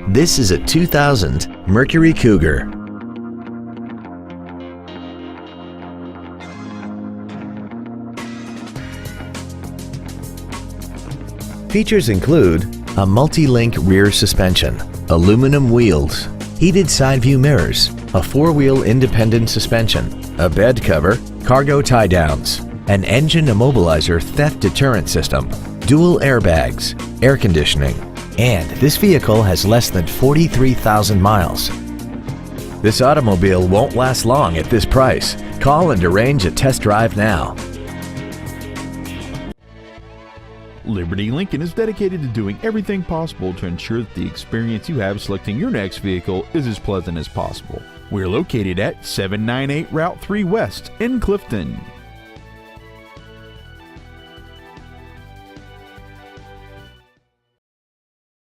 This is a 2000 Mercury Cougar. Features include a multi-link rear suspension, aluminum wheels, heated side view mirrors, a four-wheel independent suspension, a bed cover, cargo tie-downs, an engine immobilizer theft deterrent system, dual airbags, air conditioning, and this vehicle has less than 43,000 miles. This automobile won't last long at this price. Call and arrange a test drive now. Liberty Lincoln is dedicated to doing everything possible to ensure that the experience you have selecting your next vehicle is as pleasant as possible. We're located at 798 Route 3 West in Clifton.